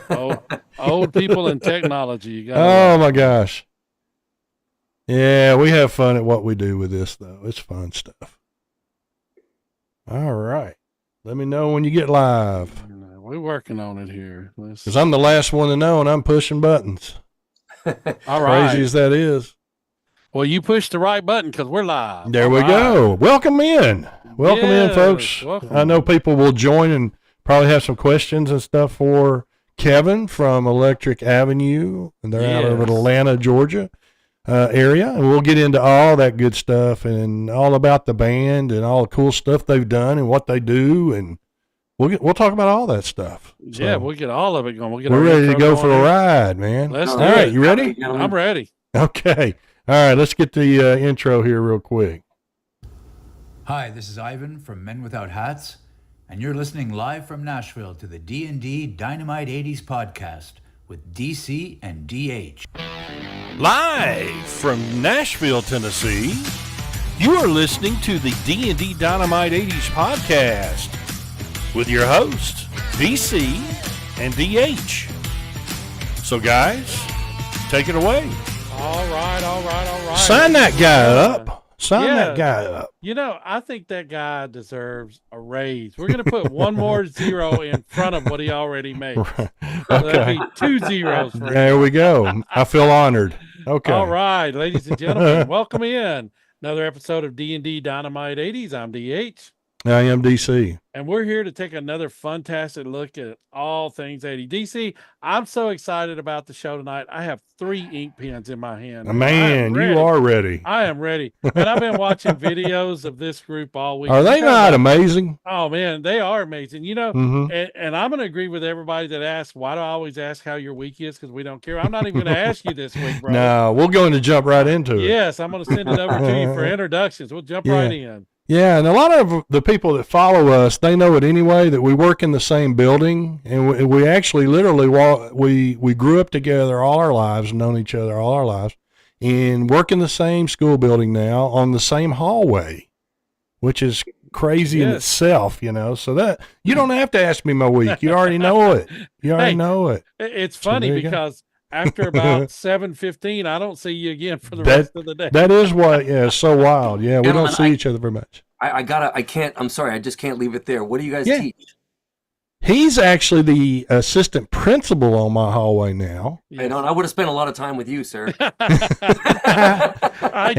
Oh, old people and technology. You gotta Oh love my it. gosh. Yeah, we have fun at what we do with this though. It's fun stuff. All right. Let me know when you get live. We're working on it here. Because I'm the last one to know and I'm pushing buttons. All Crazy right. as that is. Well, you pushed the right button because we're live. There All we right. go. Welcome in. Welcome in, Yes, folks. I know welcome. people will join and probably have some questions and stuff for Kevin from Electric Avenue. And they're out of Yes. Atlanta, Georgia area. And we'll get into all that good stuff and all about the band and all the cool stuff they've done and what they do. And we'll talk about all that stuff. Yeah, So we'll get all of it going. We'll get we're our ready to intro go for going a here. ride, man. Let's All do right, it. you ready? I'm ready. Okay. All right, let's get the intro here real quick. Hi, this is Ivan from Men Without Hats, and you're listening live from Nashville to the D&D Dynamite 80s podcast with DC and DH. Live from Nashville, Tennessee, you are listening to the D&D Dynamite 80s podcast with your hosts, DC and DH. So, guys, take it away. All right. Sign that guy up. Sign Yeah. that guy up. You know, I think that guy deserves a raise. We're going to put one more zero in front of what he already made. So that'd Okay. be 2 zeros for him. There we go. I feel honored. Okay. All right, ladies and gentlemen, welcome in another episode of D&D Dynamite 80s. I'm DH. I am DC. And we're here to take another fantastic look at all things 80. DC, I'm so excited about the show tonight. I have 3 ink pens in my hand. Man, you are ready. I am ready. And I've been watching videos of this group all week. Are they not amazing? Oh, man, they are amazing. You know, Mhm. and I'm going to agree with everybody that asks, why do I always ask how your week is? Because we don't care. I'm not even going to ask you this week, bro. No, we're going to jump right into it. Yes, I'm going to send it over to you for introductions. We'll jump right in. Yeah, and a lot of the people that follow us, they know it anyway, that we work in the same building, and we actually literally we grew up together all our lives, known each other all our lives, and work in the same school building now on the same hallway, which is crazy in itself, you know. So that you don't have to ask me my week. You already know it. You already know it. It's funny because after about 7:15, I don't see you again for the rest of the day. That is what, it's so wild. Yeah, we don't see each other very much. I'm sorry, I just can't leave it there. What do you guys teach? He's actually the assistant principal on my hallway now. Yes. I would have spent a lot of time with you, sir. I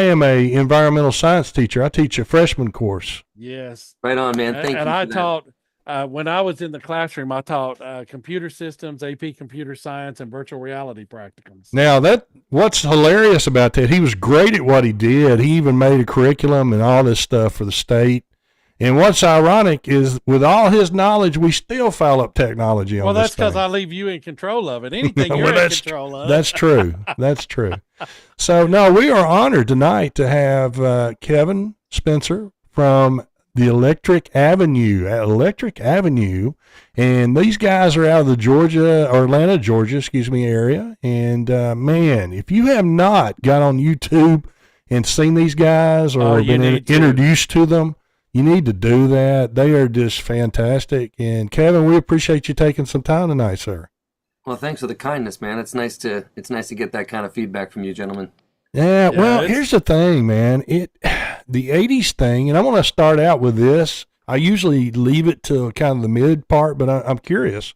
am a environmental science teacher. I teach a freshman course. Yes. Right on, man. Thank you. And I taught, when I was in the classroom, I taught computer systems, AP computer science, and virtual reality practicums. Now, what's hilarious about that, he was great at what he did. He even made a curriculum and all this stuff for the state. And what's ironic is with all his knowledge, we still foul up technology on this. Well, that's because thing. I leave you in control of it. Anything you're in control of. That's true. That's true. So, no, we are honored tonight to have Kevin Spencer from the Electric Avenue, and these guys are out of the Atlanta, Georgia, area. And man, if you have not got on YouTube and seen these guys or been introduced to them, you need to do that. They are just fantastic. And Kevin, we appreciate you taking some time tonight, sir. Well, thanks for the kindness, man. It's nice to get that kind of feedback from you, gentlemen. Yeah, well, here's the thing, man. The 80s thing, and I want to start out with this. I usually leave it to kind of the mid part, but I'm curious.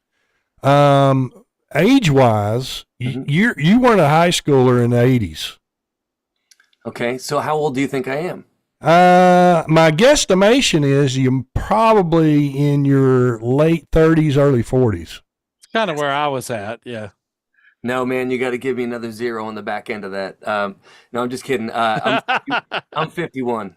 Age-wise, you weren't a high schooler in the 80s. Okay, so how old do you think I am? My guesstimation is you're probably in your late 30s, early 40s. It's kind of where I was at, yeah. No, man, you got to give me another zero on the back end of that. No, I'm just kidding. I'm 51.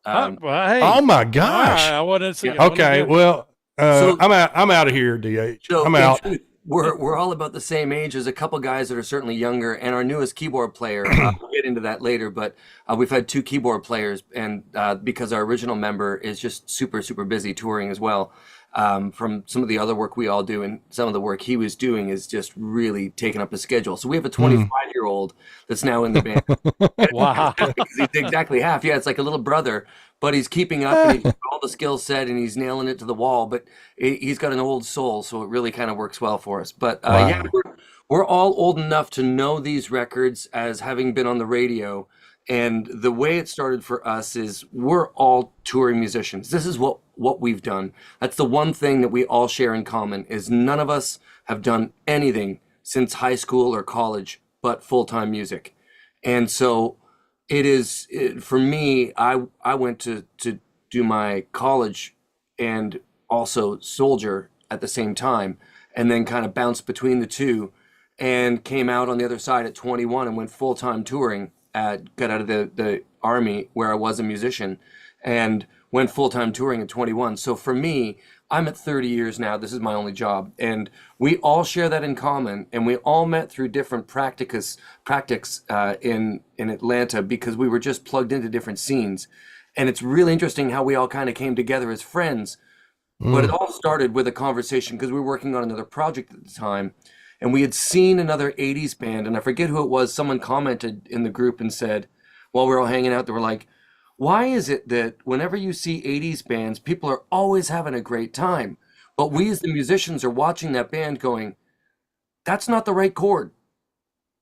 Well, hey. Oh my gosh! Right, I wanted to see. Okay, well, I'm out of here, DH. So I'm out. We're all about the same age. There's a couple guys that are certainly younger, and our newest keyboard player. We'll get into that later, but we've had 2 keyboard players, and because our original member is just super busy touring as well. from some of the other work we all do, and some of the work he was doing is just really taking up the schedule. So we have a 25-year-old that's now in the band. Wow. Because he's exactly half. Yeah, it's like a little brother, but he's keeping up and he's got all the skill set and he's nailing it to the wall. But he's got an old soul, so it really kind of works well for us. But yeah, we're all old enough to know these records as having been on the radio. And the way it started for us is we're all touring musicians. This is what we've done. That's the one thing that we all share in common is none of us have done anything since high school or college but full-time music. And so for me, I went to do my college and also soldier at the same time, and then kind of bounced between the two and came out on the other side at 21 and went full-time touring. Got out of the Army where I was a musician and went full-time touring at 21. So for me, I'm at 30 years now. This is my only job. And we all share that in common. And we all met through different practices in Atlanta because we were just plugged into different scenes. And it's really interesting how we all kind of came together as friends. But it all started with a conversation because we were working on another project at the time. And we had seen another 80s band, and I forget who it was. Someone commented in the group and said, while we were all hanging out, they were like, why is it that whenever you see 80s bands, people are always having a great time? But we as the musicians are watching that band going, that's not the right chord.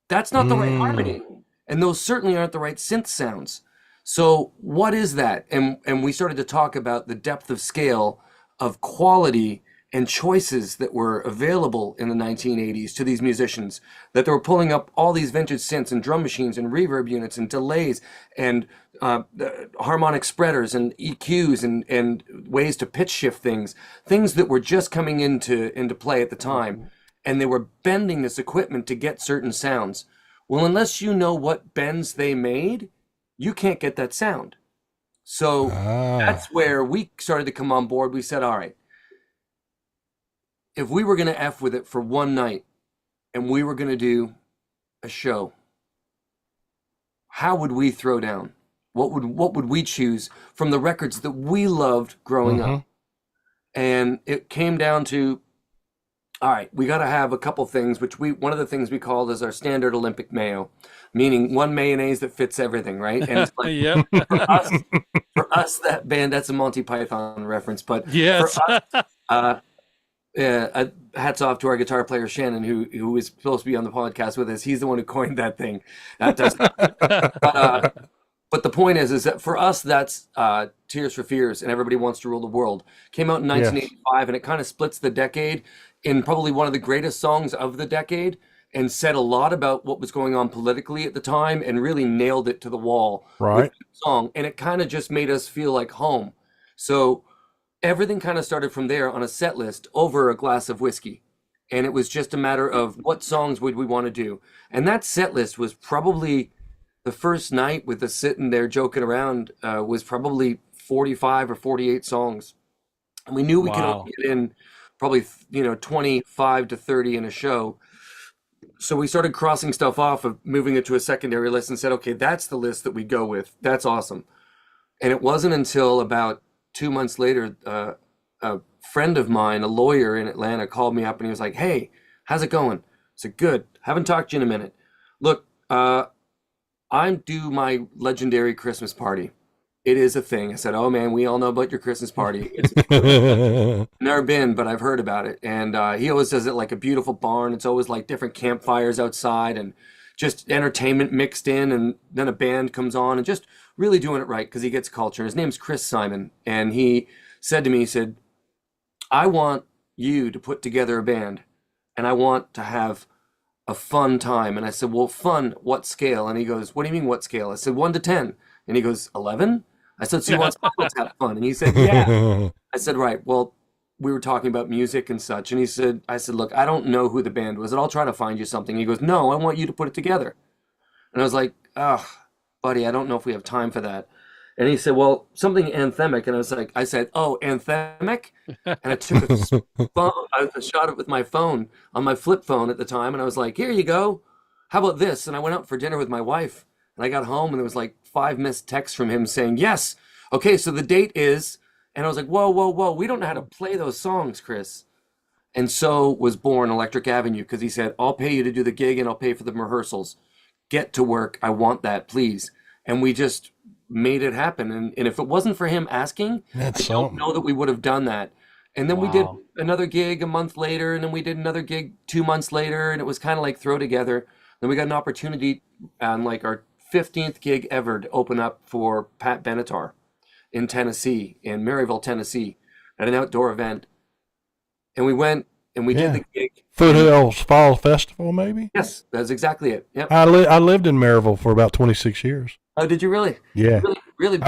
That's not the right harmony. And those certainly aren't the right synth sounds. So what is that? And we started to talk about the depth of scale of quality and choices that were available in the 1980s to these musicians, that they were pulling up all these vintage synths and drum machines and reverb units and delays and harmonic spreaders and EQs and ways to pitch shift things that were just coming into play at the time. And they were bending this equipment to get certain sounds. Well, unless you know what bends they made, you can't get that sound. So that's where we started to come on board. We said, all right, if we were going to F with it for one night and we were going to do a show, how would we throw down? What would we choose from the records that we loved growing up? And it came down to, all right, we got to have a couple things, one of the things we called as our standard Olympic mayo, meaning one mayonnaise that fits everything, right? And it's like, Yep. for us, that band, that's a Monty Python reference, but Yes. for us, hats off to our guitar player Shannon, who is supposed to be on the podcast with us. He's the one who coined that thing. That does but the point is that for us, that's Tears for Fears and Everybody Wants to Rule the World. Came out in 1985, and it kind of splits the decade in probably one of the greatest songs of the decade, and said a lot about what was going on politically at the time, and really nailed it to the wall with the song. And it kind of just made us feel like home. So everything kind of started from there on a set list over a glass of whiskey. And it was just a matter of what songs would we want to do. And that set list was probably the first night with us sitting there joking around was probably 45 or 48 songs. And we knew we could only get in probably 25 to 30 in a show. So we started crossing stuff off of moving it to a secondary list and said, okay, that's the list that we go with. That's awesome. And it wasn't until about 2 months later, a friend of mine, a lawyer in Atlanta, called me up and he was like, hey, how's it going? I said, good. Haven't talked to you in a minute. Look, I'm due my legendary Christmas party. It is a thing. I said, oh man, we all know about your Christmas party. It's never been, but I've heard about it. And he always does it like a beautiful barn. It's always like different campfires outside and just entertainment mixed in. And then a band comes on and just really doing it right because he gets culture. His name's Chris Simon. And he said to me, he said, I want you to put together a band and I want to have a fun time. And I said, well, fun, what scale? And he goes, what do you mean what scale? I said, 1 to 10. And he goes, 11? I said, so you want people to have fun? And he said, yeah. I said, right. Well, we were talking about music and such. And I said, look, I don't know who the band was, and I'll try to find you something. He goes, no, I want you to put it together. And I was like, oh, buddy, I don't know if we have time for that. And he said, well, something anthemic. And I said, oh, anthemic? And I took a shot of it with my phone on my flip phone at the time. And I was like, here you go. How about this? And I went out for dinner with my wife. And I got home and there was like 5 missed texts from him saying, yes. Okay, so the date is, And I was like, whoa, whoa, whoa, we don't know how to play those songs, Chris. And so was born Electric Avenue, because he said, I'll pay you to do the gig and I'll pay for the rehearsals. Get to work. I want that, please. And we just made it happen. And if it wasn't for him asking, That's I don't something. know that we would have done that. And then we did Wow. another gig a month later, and then we did another gig 2 months later, and it was kind of like throw together. Then we got an opportunity on like our 15th gig ever to open up for Pat Benatar in Tennessee, in Maryville, Tennessee, at an outdoor event. And we went and we did Yeah. the gig. Foothills Fall Festival, maybe. Yes, that's exactly it. Yep. I lived in Maryville for about 26 years. Oh, did you really? Yeah. Really, really?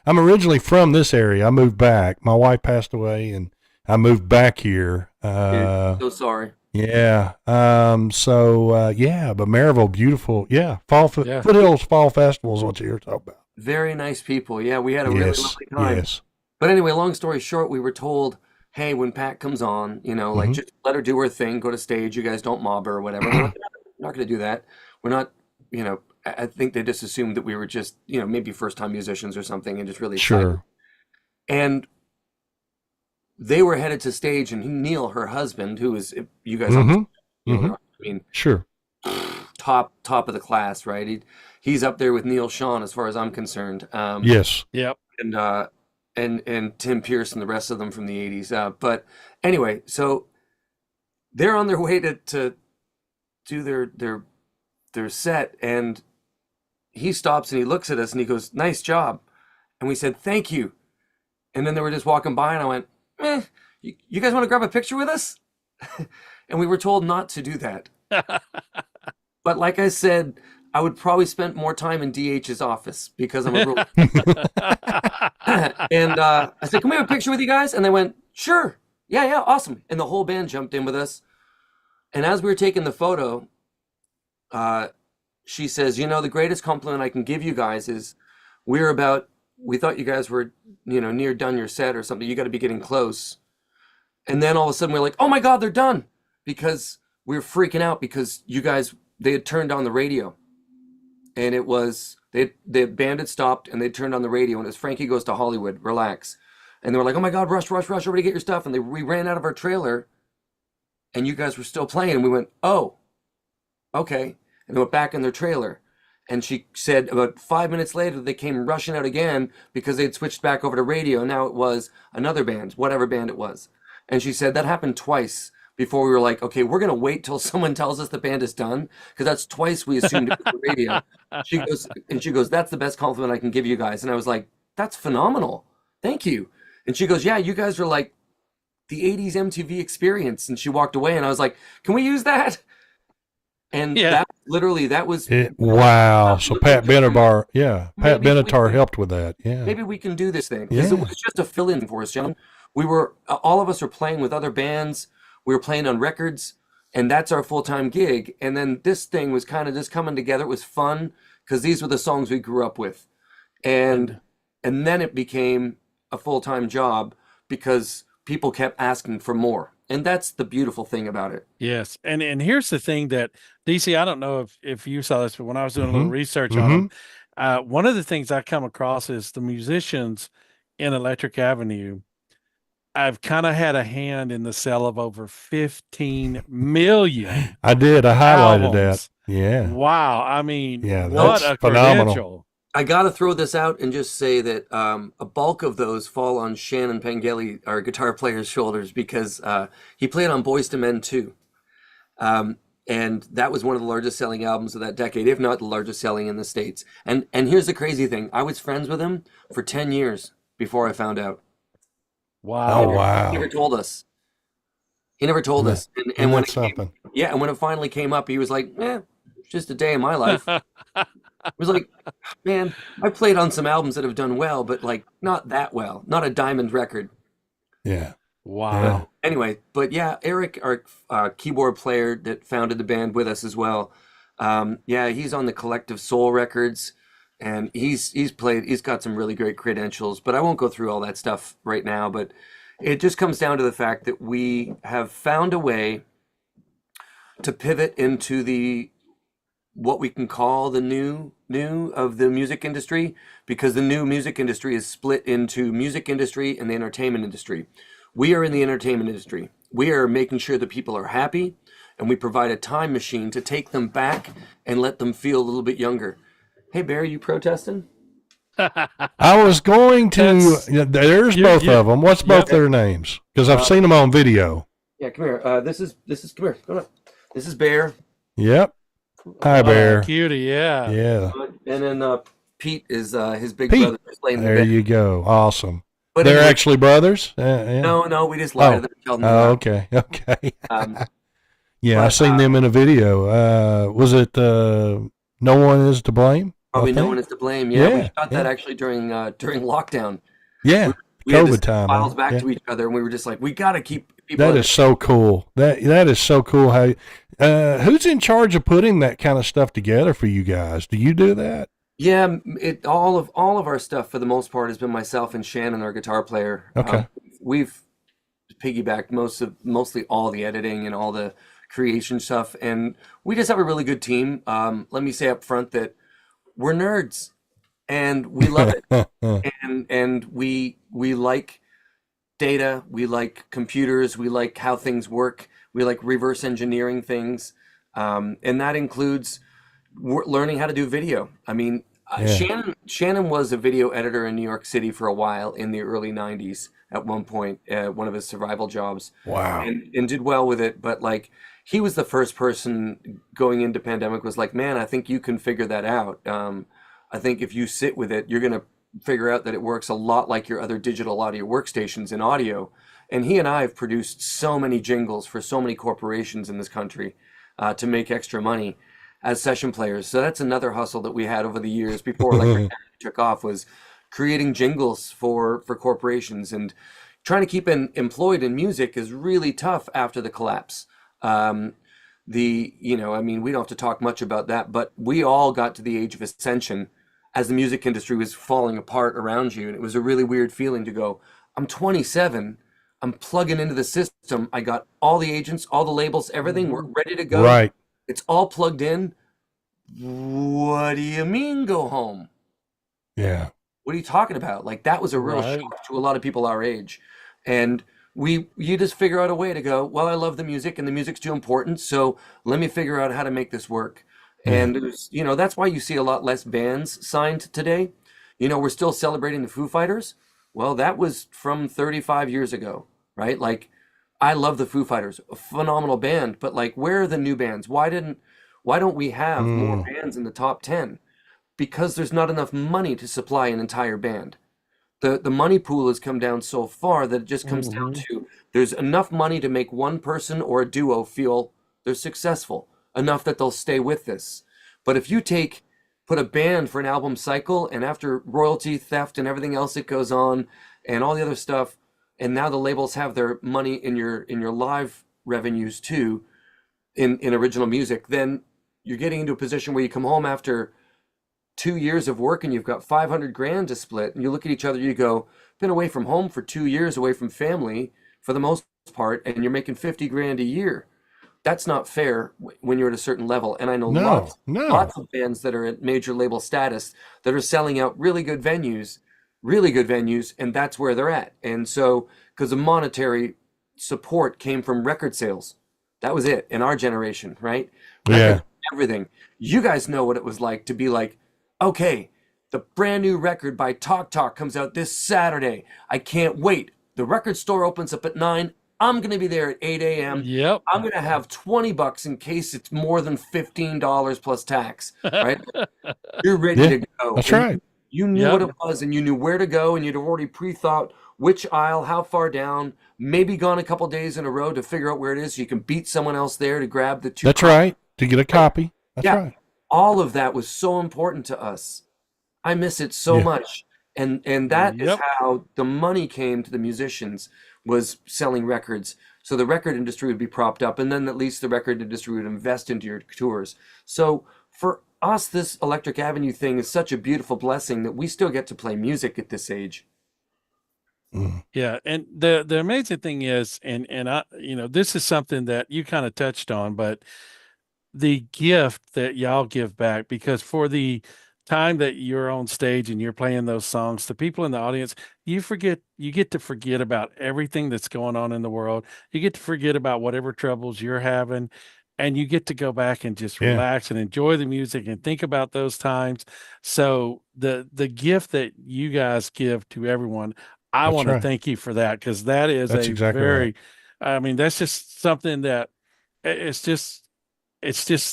I'm originally from this area. I moved back. My wife passed away, and I moved back here. So sorry. Yeah. Yeah, but Maryville, beautiful. Yeah. Yeah. Foothills Fall Festival is what you're talking about. Very nice people. Yeah, we had a really Yes. lovely time. Yes. But anyway, long story short, we were told, hey, when Pat comes on, like just let her do her thing, go to stage. You guys don't mob her or whatever. We're not going to do that. We're not, I think they just assumed that we were just, maybe first time musicians or something, and just really excited. Sure. And they were headed to stage, and Neil, her husband, who is, you guys, Mhm. I mean, Sure. top of the class, right? He's up there with Neil Sean as far as I'm concerned. Yes. Yep. And Tim Pierce and the rest of them from the 80s. But anyway, so they're on their way to do their set, and he stops and he looks at us and he goes, "Nice job." And we said, "Thank you." And then they were just walking by, and I went, you guys want to grab a picture with us?" And we were told not to do that. But like I said, I would probably spend more time in DH's office, because I'm a real. And I said, "Can we have a picture with you guys?" And they went, "Sure. Yeah, awesome." And the whole band jumped in with us. And as we were taking the photo, she says, "The greatest compliment I can give you guys is we thought you guys were, near done your set or something. You got to be getting close." And then all of a sudden we're like, "Oh my God, they're done." Because we were freaking out, because they had turned on the radio. And it was, the band had stopped and they turned on the radio, and it was Frankie Goes to Hollywood, Relax. And they were like, "Oh my God, rush, everybody get your stuff." And we ran out of our trailer, and you guys were still playing. And we went, "Oh, okay." And they went back in their trailer. And she said about 5 minutes later, they came rushing out again, because they'd switched back over to radio. And now it was another band, whatever band it was. And she said that happened twice before we were like, okay, we're going to wait till someone tells us the band is done, because that's twice we assumed it was the radio. She goes, "That's the best compliment I can give you guys." And I was like, "That's phenomenal. Thank you." And she goes, "Yeah, you guys are like the 80s MTV experience." And she walked away, and I was like, "Can we use that?" And Yeah. that was Wow. So Pat Benatar, Pat Maybe we Benatar can- helped with that. Yeah. maybe we can do this thing, because it Yeah. was just a fill-in for us, John. We were all of us are playing with other bands. We were playing on records, and that's our full-time gig. And then this thing was kind of just coming together. It was fun, because these were the songs we grew up with, and then it became a full-time job, because people kept asking for more. And that's the beautiful thing about it. Yes. And here's the thing that DC, I don't know if you saw this, but when I was doing a little Mhm. research on them, one of the things I come across is the musicians in Electric Avenue. I've kind of had a hand in the sale of over 15 million I did. I highlighted albums. that. Yeah. Wow. I mean, Yeah, what that's a phenomenal. credential. I got to throw this out and just say that a bulk of those fall on Shannon Pangeli, our guitar player's shoulders, because he played on Boyz II Men too. And that was one of the largest selling albums of that decade, if not the largest selling in the States. And here's the crazy thing. I was friends with him for 10 years before I found out. Wow. Oh, wow. He never told us. He never told us. And And when that's something. and when it finally came up, he was like, it's just a day in my life. I was like, man, I played on some albums that have done well, but like not that well, not a diamond record. Yeah. Wow. Anyway, but yeah, Eric, our keyboard player that founded the band with us as well. He's on the Collective Soul Records, and he's got some really great credentials, but I won't go through all that stuff right now. But it just comes down to the fact that we have found a way to pivot into the what we can call the new of the music industry, because the new music industry is split into music industry and the entertainment industry. We are in the entertainment industry. We are making sure that people are happy, and we provide a time machine to take them back and let them feel a little bit younger. Hey, Bear, you protesting? I was going to. There's both you of them. What's both yep. their names? Because I've seen them on video. Yeah, come here. This is come here. Come on. This is Bear. Yep. Hi, Bear. Cutie, yeah. Yeah. And then Pete is his big Pete. brother who's playing the There band. you go. Awesome. But They're anyway, actually brothers? Yeah. no, we just lied to them and tell them Oh, they're okay. Okay. not. Yeah, but, I seen them in a video. Was it No One Is to Blame? Probably no one is to blame. Yeah, we shot that actually during lockdown. Yeah. We had to COVID send time. files huh? back Yeah. to each other, and we were just like, we got to keep people. That is so cool. That is so cool. How who's in charge of putting that kind of stuff together for you guys? Do you do that? Yeah, all of our stuff for the most part has been myself and Shannon, our guitar player. Okay. We've piggybacked mostly all the editing and all the creation stuff, and we just have a really good team. Let me say up front that we're nerds, and we love it, and we like data, we like computers, we like how things work, we like reverse engineering things, and that includes learning how to do video. I mean, Shannon was a video editor in New York City for a while in the early '90s. At one point, one of his survival jobs. Wow. And did well with it. But like, he was the first person going into pandemic was like, man, I think you can figure that out. I think if you sit with it, you're gonna figure out that it works a lot like your other digital audio workstations in audio. And he and I have produced so many jingles for so many corporations in this country to make extra money as session players. So that's another hustle that we had over the years before Electric took off, was creating jingles for corporations. And trying to keep employed in music is really tough after the collapse. I mean, we don't have to talk much about that, but we all got to the age of ascension as the music industry was falling apart around you. And it was a really weird feeling to go, I'm 27, I'm plugging into the system. I got all the agents, all the labels, everything, we're ready to go. Right. It's all plugged in. What do you mean go home? Yeah. What are you talking about? Like, that was a real shock to a lot of people our age. And you just figure out a way to go, well, I love the music and the music's too important, so let me figure out how to make this work. And that's why you see a lot less bands signed today. We're still celebrating the Foo Fighters. Well, that was from 35 years ago, right? Like, I love the Foo Fighters, a phenomenal band, but like, where are the new bands? Why don't we have more bands in the top 10? Because there's not enough money to supply an entire band. The money pool has come down so far that it just comes down to, there's enough money to make one person or a duo feel they're successful, enough that they'll stay with this. But if you put a band for an album cycle, and after royalty theft and everything else that goes on and all the other stuff, and now the labels have their money in your live revenues too, in original music, then you're getting into a position where you come home after 2 years of work and you've got 500 grand to split, and you look at each other, you go, been away from home for 2 years, away from family for the most part, and you're making 50 grand a year. That's not fair when you're at a certain level. And I know lots of bands that are at major label status that are selling out really good venues, and that's where they're at. And so, because the monetary support came from record sales, that was it in our generation, right? Yeah. Everything. You guys know what it was like to be like, okay, the brand new record by Talk Talk comes out this Saturday. I can't wait. The record store opens up at 9. I'm going to be there at 8 a.m. Yep. I'm going to have $20 in case it's more than $15 plus tax, right? You're ready to go. That's right. You knew what it was, and you knew where to go, and you'd already pre-thought which aisle, how far down, maybe gone a couple days in a row to figure out where it is so you can beat someone else there to grab the two. That's right. To get a copy. That's right. All of that was so important to us. I miss it so much. And that is how the money came to the musicians, was selling records. So the record industry would be propped up, and then at least the record industry would invest into your tours. So for us, this Electric Avenue thing is such a beautiful blessing that we still get to play music at this age. Yeah, and the amazing thing is, and I, this is something that you kind of touched on, but the gift that y'all give back, because for the time that you're on stage and you're playing those songs, the people in the audience, you get to forget about everything that's going on in the world. You get to forget about whatever troubles you're having, and you get to go back and just Yeah. relax and enjoy the music and think about those times. So the gift that you guys give to everyone, I That's want to right. thank you for that, because that is That's a exactly right. very, I mean, that's just something that it's just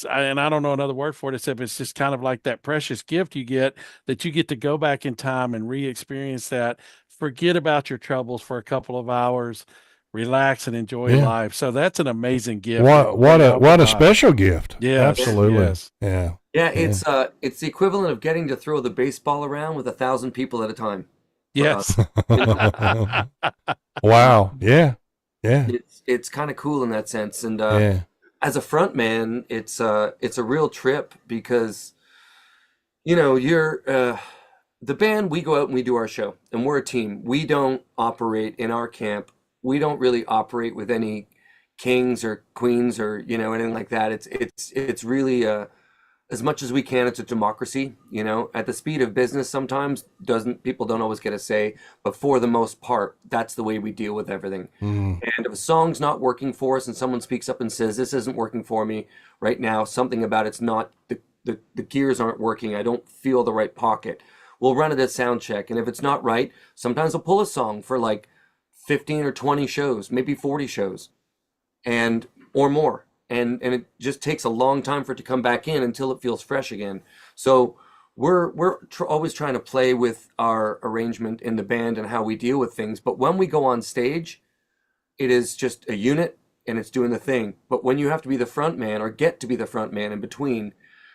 and I don't know another word for it, except it's just kind of like that precious gift you get, that you get to go back in time and re-experience that, forget about your troubles for a couple of hours, relax and enjoy Yeah. life. So that's an amazing gift that y'all What a provide. special gift. Yes, Absolutely. yes. Yeah. Yeah, Yeah. it's the equivalent of getting to throw the baseball around with 1,000 people at a time for us. Yes. You know, Wow. Yeah. Yeah. it's kind of cool in that sense. And Yeah. as a front man, it's a real trip because you're the band. We go out and we do our show, and we're a team. We don't operate in our camp. We don't really operate with any kings or queens or anything like that. It's really as much as we can. It's a democracy. At the speed of business, sometimes doesn't people don't always get a say, but for the most part, that's the way we deal with everything. Mm. And if a song's not working for us and someone speaks up and says, this isn't working for me right now, something about it's not, the gears aren't working, I don't feel the right pocket, we'll run it at sound check. And if it's not right, sometimes we'll pull a song for like 15 or 20 shows, maybe 40 shows, or more. And it just takes a long time for it to come back in until it feels fresh again. So we're always trying to play with our arrangement in the band and how we deal with things. But when we go on stage, it is just a unit and it's doing the thing. But when you have to be the front man or get to be the front man in between,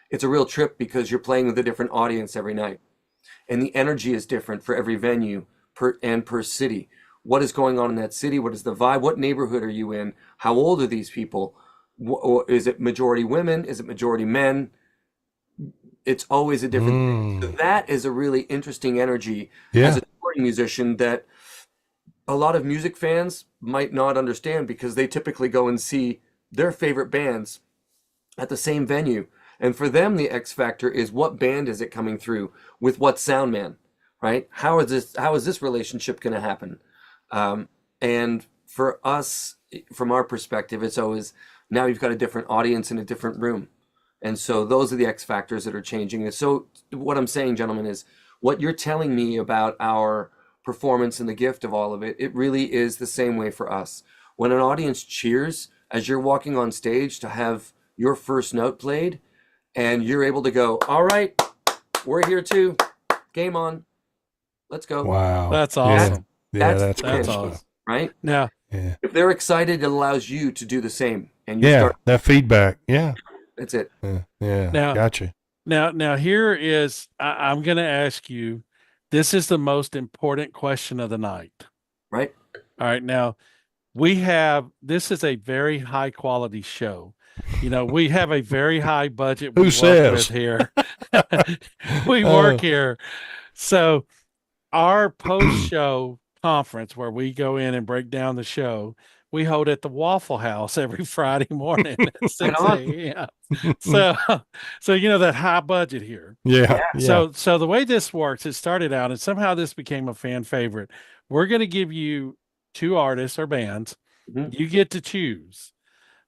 it's a real trip because you're playing with a different audience every night. And the energy is different for every venue per city. What is going on in that city? What is the vibe? What neighborhood are you in? How old are these people? Or is it majority women? Is it majority men? It's always a different thing. So that is a really interesting energy as a touring musician that a lot of music fans might not understand, because they typically go and see their favorite bands at the same venue. And for them, the X factor is, what band is it coming through with what sound man, right? How is this relationship going to happen? And for us, from our perspective, it's always, now you've got a different audience in a different room. And so those are the X factors that are changing. And so what I'm saying, gentlemen, is what you're telling me about our performance and the gift of all of it, it really is the same way for us. When an audience cheers as you're walking on stage to have your first note played, and you're able to go, all right, we're here too, game on, let's go. Wow. That's awesome. Yeah, That's cool awesome. stuff. Right? Now, Yeah. If they're excited, it allows you to do the same. And you Yeah, start, that feedback. Yeah. that's it. Yeah. Now- Gotcha. now here is, I'm going to ask you, this is the most important question of the night. Right? All right. Now, this is a very high quality show. We have a very high budget we Who work says? with here. We work here. So our post-show conference, where we go in and break down the show, we hold at the Waffle House every Friday morning at 6 on. a.m. So that high budget here. Yeah. So the way this works, it started out, and somehow this became a fan favorite. We're going to give you 2 artists or bands. Mhm. You get to choose.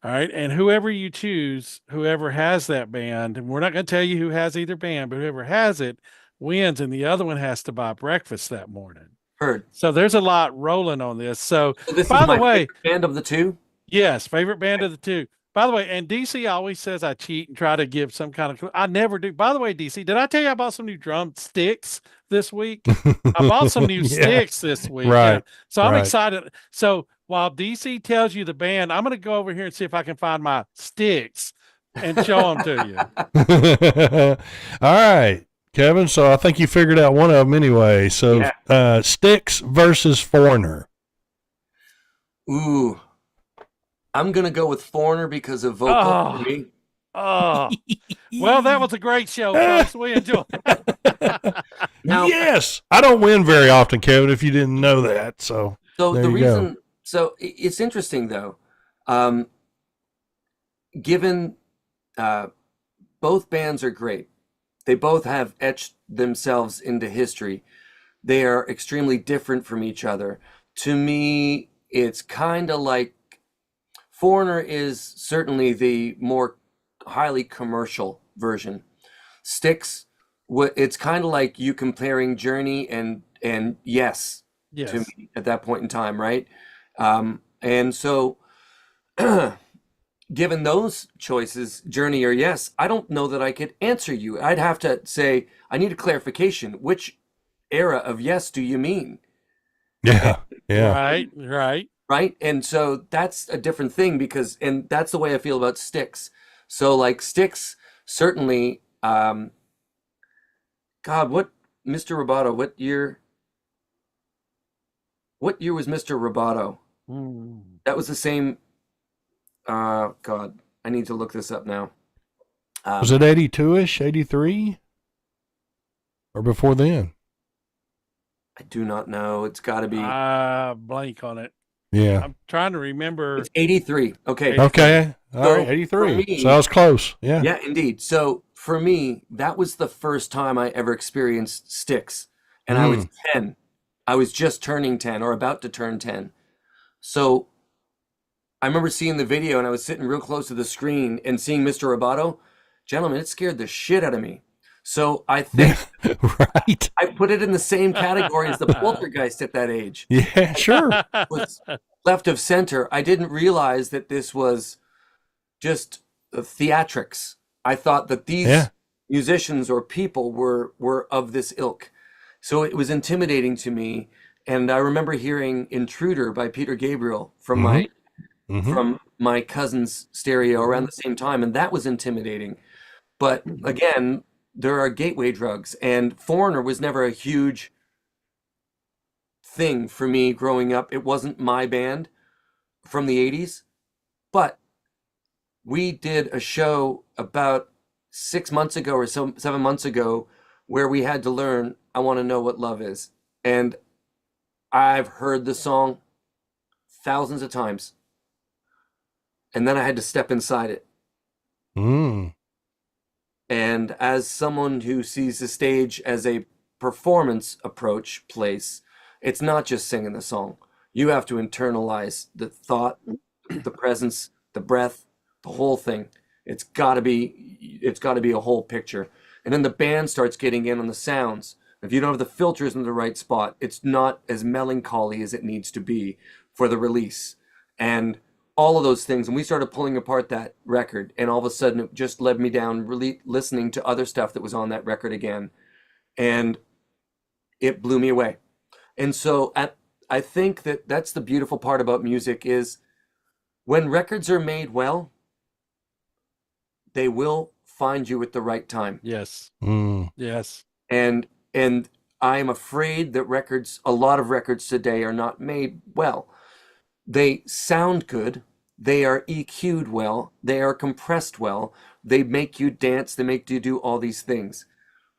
All right. And whoever you choose, whoever has that band, and we're not going to tell you who has either band, but whoever has it wins, and the other one has to buy breakfast that morning. Heard. So there's a lot rolling on this. So This by is the my way, favorite band of the two. yes, favorite band of the 2. By the way, and DC always says I cheat and try to give some kind of clue. I never do. By the way, DC, did I tell you I bought some new drumsticks this week? I bought some new sticks this week. Right. Yeah. So I'm Right. excited. So while DC tells you the band, I'm going to go over here and see if I can find my sticks and show them to you. All right, Kevin. So I think you figured out one of them anyway. So Styx versus Foreigner. Ooh. I'm going to go with Foreigner because of vocal for me. Oh, well, that was a great show, folks. We enjoyed it. Now- Yes, I don't win very often, Kevin. If you didn't know that, so So there the you go. reason, so it's interesting though, given both bands are great. They both have etched themselves into history. They are extremely different from each other. To me, it's kind of like Foreigner is certainly the more highly commercial version. Styx, it's kind of like you comparing Journey and Yes to Yes. me at that point in time, right? And so, given those choices, Journey or Yes, I don't know that I could answer you. I'd have to say, I need a clarification. Which era of Yes do you mean? Yeah. Yeah. Right. Right. Right? And so that's a different thing because, and that's the way I feel about Styx. So like Styx, certainly, God, Mr. Roboto, what year was Mr. Roboto? Mm. That was the same, God, I need to look this up now. Was it 82-ish, 83? Or before then? I do not know. It's got to be, Blank on it. Yeah. I'm trying to remember. it's 83. Okay. 83. Okay. All So, right. for 83. me- So I was close. Yeah. Yeah, indeed. So for me, that was the first time I ever experienced Styx. And I was 10. I was just turning 10 or about to turn 10. So I remember seeing the video and I was sitting real close to the screen and seeing Mr. Roboto. Gentlemen, it scared the shit out of me. So I think Right. I put it in the same category as the poltergeist at that age. Yeah, sure. Was left of center. I didn't realize that this was just theatrics. I thought that these Yeah. musicians or people were of this ilk. So it was intimidating to me. And I remember hearing Intruder by Peter Gabriel from my cousin's stereo around the same time, and that was intimidating. But again, there are gateway drugs, and Foreigner was never a huge thing for me growing up. It wasn't my band from the 80s, but we did a show about 6 months ago or so, 7 months ago, where we had to learn I Want to Know What Love Is. And I've heard the song thousands of times. And then I had to step inside it. Mm. And as someone who sees the stage as a performance approach place, it's not just singing the song. You have to internalize the thought, the presence, the breath, the whole thing. It's got to be a whole picture. And then the band starts getting in on the sounds. If you don't have the filters in the right spot, it's not as melancholy as it needs to be for the release. And all of those things. And we started pulling apart that record, and all of a sudden it just led me down really listening to other stuff that was on that record again. And it blew me away. And so I think that that's the beautiful part about music is when records are made well, they will find you at the right time. Yes. Mm. Yes. And I'm afraid that a lot of records today are not made well. They sound good. They are EQ'd well. They are compressed well. They make you dance. They make you do all these things.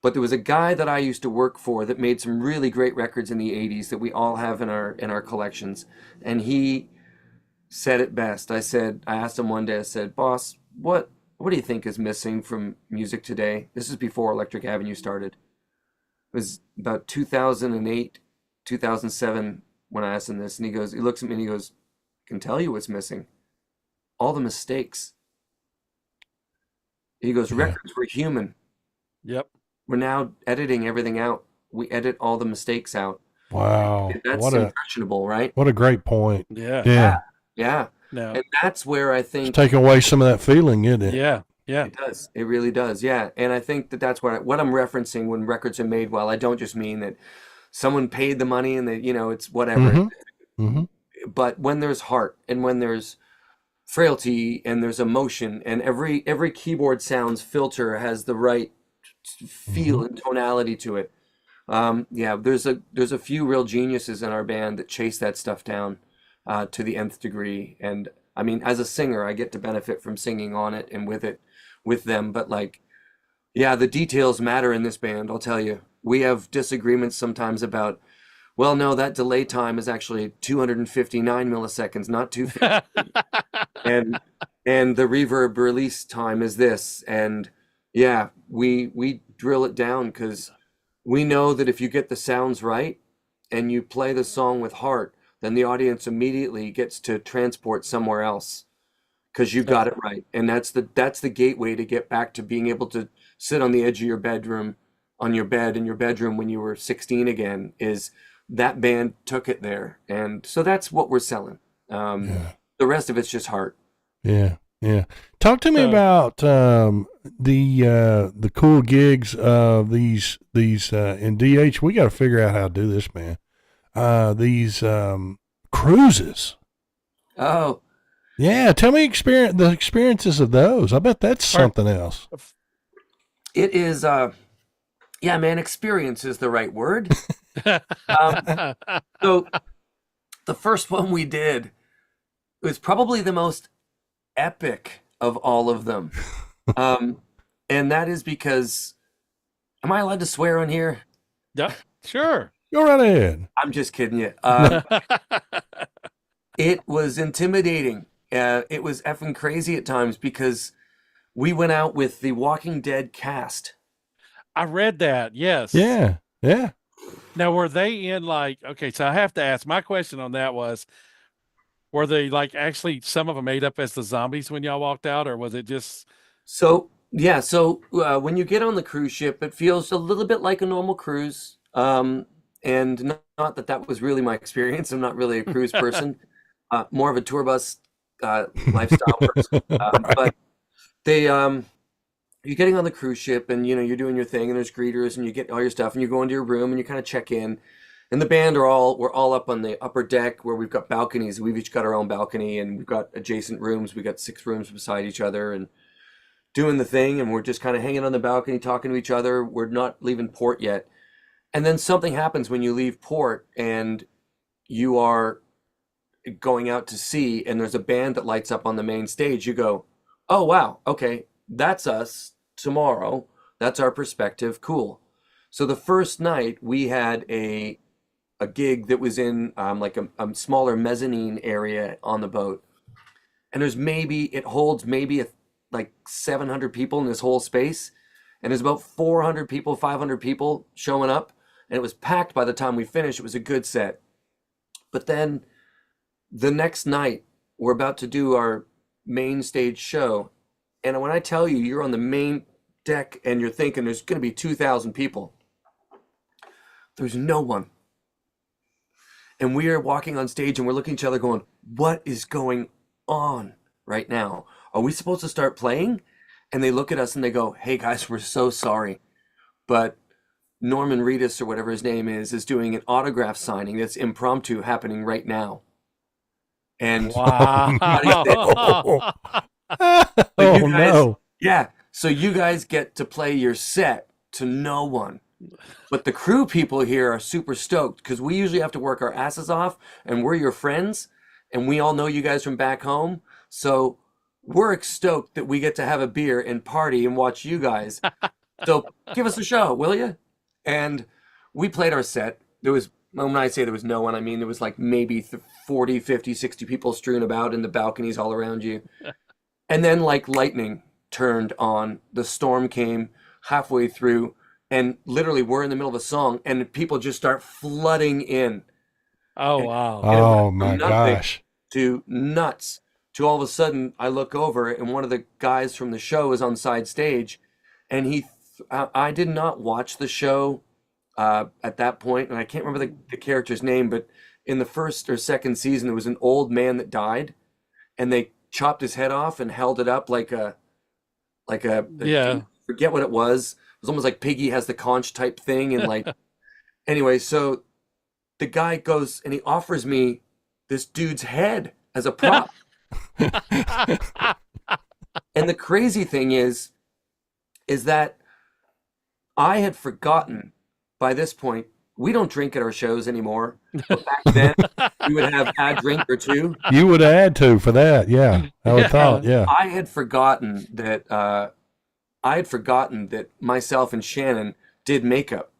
But there was a guy that I used to work for that made some really great records in the 80s that we all have in our collections. And he said it best. I asked him one day, I said, "Boss, what do you think is missing from music today?" This is before Electric Avenue started. It was about 2008, 2007 when I asked him this. And he looks at me and he goes, "I can tell you what's missing. All the mistakes." He goes, "Records were human. Yep. We're now editing everything out. We edit all the mistakes out." Wow. That's impressionable, right? What a great point. Yeah. Yeah. Yeah. No. And that's where I It's think taking away some of that feeling, isn't it? Yeah. Yeah. it does. It really does. Yeah. And I think that's what I'm referencing when records are made well. I don't just mean that someone paid the money and that, it's whatever. Mm-hmm. But when there's heart and when there's frailty and there's emotion and every keyboard sounds filter has the right feel and tonality to it. There's a few real geniuses in our band that chase that stuff down to the nth degree. And I mean, as a singer, I get to benefit from singing on it and with them. But the details matter in this band. I'll tell you, we have disagreements sometimes about Well, no, that delay time is actually 259 milliseconds, not 250. and and the reverb release time is this. And yeah, we drill it down because we know that if you get the sounds right and you play the song with heart, then the audience immediately gets to transport somewhere else because you got it right. And that's the gateway to get back to being able to sit on the edge of your bedroom, on your bed in your bedroom when you were 16 again, is that band took it there. And so that's what we're selling. Yeah. The rest of it's just heart. Yeah. Yeah. Talk to me about the cool gigs of these in DH. We got to figure out how to do this, man. These cruises. Oh, Yeah, tell me the experiences of those. I bet that's something else. it is. Yeah, man, experience is the right word. So the first one we did was probably the most epic of all of them. And that is because, am I allowed to swear on here? Yeah, sure. Go right ahead. I'm just kidding you. It was intimidating. It was effing crazy at times because we went out with the Walking Dead cast. I read that. Yes. Yeah. Yeah. Now, were they in okay, so I have to ask, my question on that was, were they actually some of them made up as the zombies when y'all walked out, or was it just? So, yeah, when you get on the cruise ship, it feels a little bit like a normal cruise. And not that that was really my experience. I'm not really a cruise person, more of a tour bus lifestyle person. Right. But you're getting on the cruise ship and, you're doing your thing and there's greeters and you get all your stuff and you go into your room and you kind of check in. And the band we're all up on the upper deck where we've got balconies. We've each got our own balcony and we've got adjacent rooms. We've got 6 rooms beside each other and doing the thing. And we're just kind of hanging on the balcony, talking to each other. We're not leaving port yet. And then something happens when you leave port and you are going out to sea and there's a band that lights up on the main stage. You go, oh, wow. Okay. That's us tomorrow. That's our perspective. Cool. So the first night we had a gig that was in a smaller mezzanine area on the boat. And it holds maybe 700 people in this whole space. And there's about 400 people, 500 people showing up. And it was packed by the time we finished. It was a good set. But then the next night, we're about to do our main stage show. And when I tell you, you're on the main deck and you're thinking there's going to be 2,000 people, there's no one. And we are walking on stage and we're looking at each other going, what is going on right now? Are we supposed to start playing? And they look at us and they go, hey guys, we're so sorry. But Norman Reedus, or whatever his name is doing an autograph signing that's impromptu happening right now. And Wow. No. Yeah. So you guys get to play your set to no one. But the crew people here are super stoked because we usually have to work our asses off and we're your friends and we all know you guys from back home. So we're stoked that we get to have a beer and party and watch you guys. So give us a show, will you? And we played our set. When I say there was no one, I mean there was maybe 40, 50, 60 people strewn about in the balconies all around you. And then lightning turned on. The storm came halfway through. And literally, we're in the middle of a song, and people just start flooding in. Oh, wow. Oh, my gosh. To nuts. To all of a sudden, I look over, and one of the guys from the show is on side stage. And I did not watch the show at that point, and I can't remember the character's name, but in the first or second season, there was an old man that died, and they chopped his head off and held it up like a Yeah. forget what it was. It was almost like Piggy has the conch type thing. And anyway, so the guy goes and he offers me this dude's head as a prop. And the crazy thing is that I had forgotten by this point, we don't drink at our shows anymore. But back then, we would have a drink or two. You would add to for that. Yeah. I would thought. Yeah. I had forgotten that myself and Shannon did makeup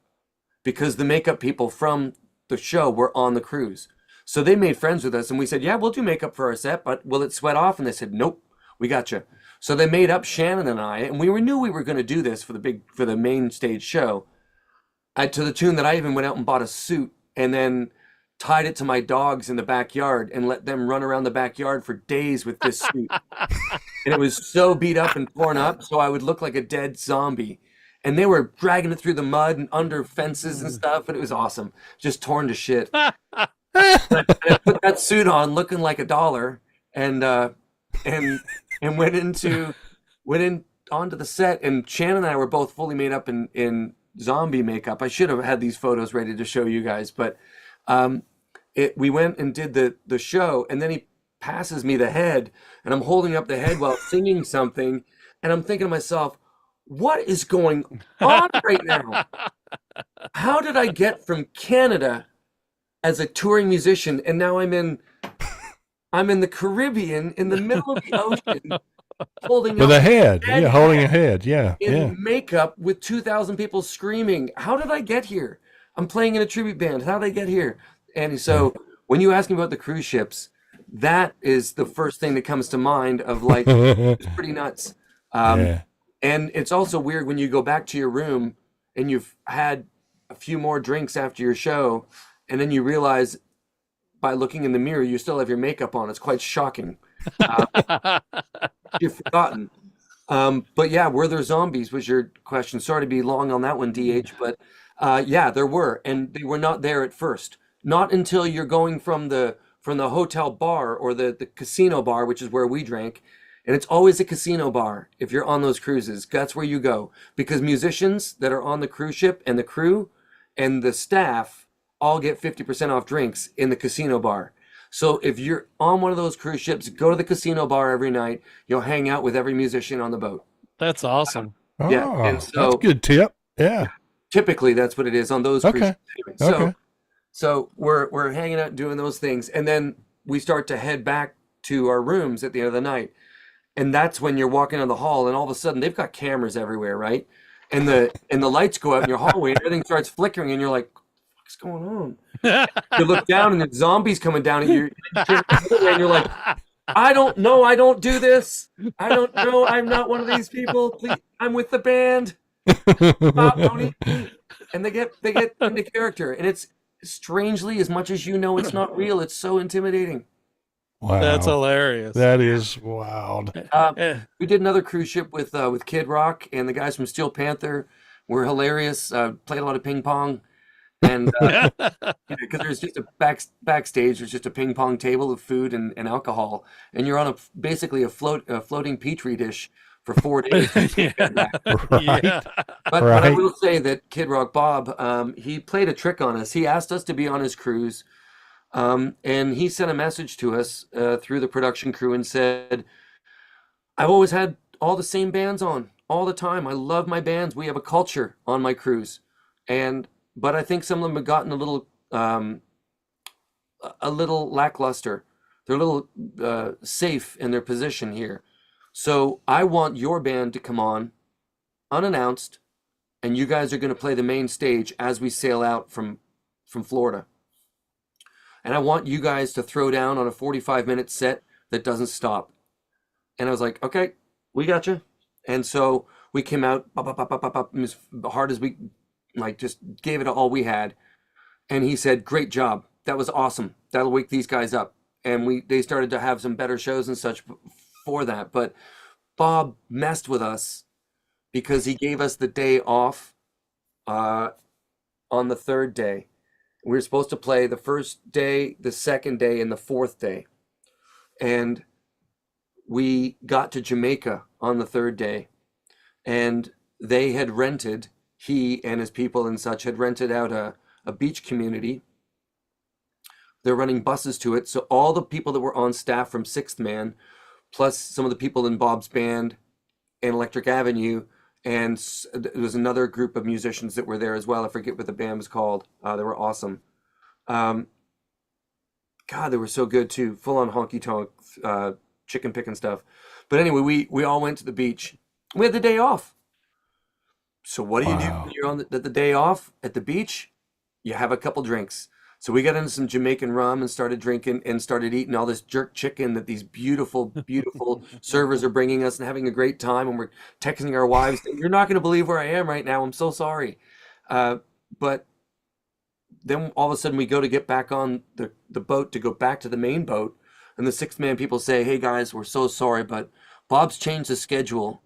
because the makeup people from the show were on the cruise. So they made friends with us, and we said, yeah, we'll do makeup for our set, but will it sweat off? And they said, nope, we got you. So they made up Shannon and I, and knew we were going to do this for the main stage show. To the tune that I even went out and bought a suit and then tied it to my dogs in the backyard and let them run around the backyard for days with this suit. And it was so beat up and torn up, so I would look like a dead zombie. And they were dragging it through the mud and under fences and stuff, and it was awesome. Just torn to shit. I put that suit on looking like $1 and went onto the set, and Shannon and I were both fully made up in zombie makeup. I should have had these photos ready to show you guys, but we went and did the show, and then he passes me the head, and I'm holding up the head while singing something, and I'm thinking to myself, what is going on right now? How did I get from Canada as a touring musician, and now I'm in the Caribbean in the middle of the ocean holding with up a head, holding a head, in makeup with 2,000 people screaming. How did I get here? I'm playing in a tribute band. How did I get here? And so when you ask me about the cruise ships, that is the first thing that comes to mind of like, it's pretty nuts. And it's also weird when you go back to your room and you've had a few more drinks after your show, and then you realize by looking in the mirror, you still have your makeup on. It's quite shocking. You've forgotten. But yeah, were there zombies was your question. Sorry to be long on that one, DH, but yeah, there were, and they were not there at first. Not until you're going from the hotel bar or the casino bar, which is where we drank. And it's always a casino bar if you're on those cruises. That's where you go. Because musicians that are on the cruise ship and the crew and the staff all get 50% off drinks in the casino bar. So if you're on one of those cruise ships, go to the casino bar every night. You'll hang out with every musician on the boat. That's awesome. Yeah, and so that's a good tip. Yeah. Typically, that's what it is on those cruise ships. Okay. So we're hanging out doing those things, and then we start to head back to our rooms at the end of the night. And that's when you're walking down the hall, and all of a sudden they've got cameras everywhere, right? And the lights go out in your hallway, and everything starts flickering, and you're like, "What's going on?" You look down, and the zombies coming down at you, and you're like, "I don't know. I don't do this. I don't know. I'm not one of these people. Please, I'm with the band. Stop, don't eat me." And they get into character, and it's strangely, as much as you know, it's not real. It's so intimidating. Wow, that's hilarious. That is wild. We did another cruise ship with Kid Rock, and the guys from Steel Panther were hilarious. Played a lot of ping pong, and because there's just a backstage, there's just a ping pong table of food and alcohol, and you're on basically a floating petri dish for 4 days. Yeah. But I will say that Kid Rock Bob, he played a trick on us. He asked us to be on his cruise. And he sent a message to us through the production crew and said, "I've always had all the same bands on all the time. I love my bands. We have a culture on my cruise, but I think some of them have gotten a little lackluster. They're a little safe in their position here. So I want your band to come on unannounced, and you guys are going to play the main stage as we sail out from Florida. And I want you guys to throw down on a 45-minute set that doesn't stop." And I was like, "Okay, we got you." And so we came out as hard as we just gave it all we had. And he said, "Great job. That was awesome. That'll wake these guys up." And they started to have some better shows and such for that. But Bob messed with us because he gave us the day off on the third day. We were supposed to play the first day, the second day, and the fourth day. And we got to Jamaica on the third day. And they had rented, he and his people and such had rented out a beach community. They're running buses to it. So all the people that were on staff from Sixth Man, plus some of the people in Bob's band and Electric Avenue, and there was another group of musicians that were there as well. I forget what the band was called. They were awesome. God, they were so good too. Full on honky tonk, chicken picking stuff. But anyway, we all went to the beach. We had the day off. So what do you do when you're on the day off at the beach? You have a couple drinks. So we got into some Jamaican rum and started drinking and started eating all this jerk chicken that these beautiful, beautiful servers are bringing us and having a great time. And we're texting our wives, "You're not going to believe where I am right now. I'm so sorry." But then all of a sudden we go to get back on the boat to go back to the main boat. And the sixth man people say, "Hey guys, we're so sorry, but Bob's changed the schedule.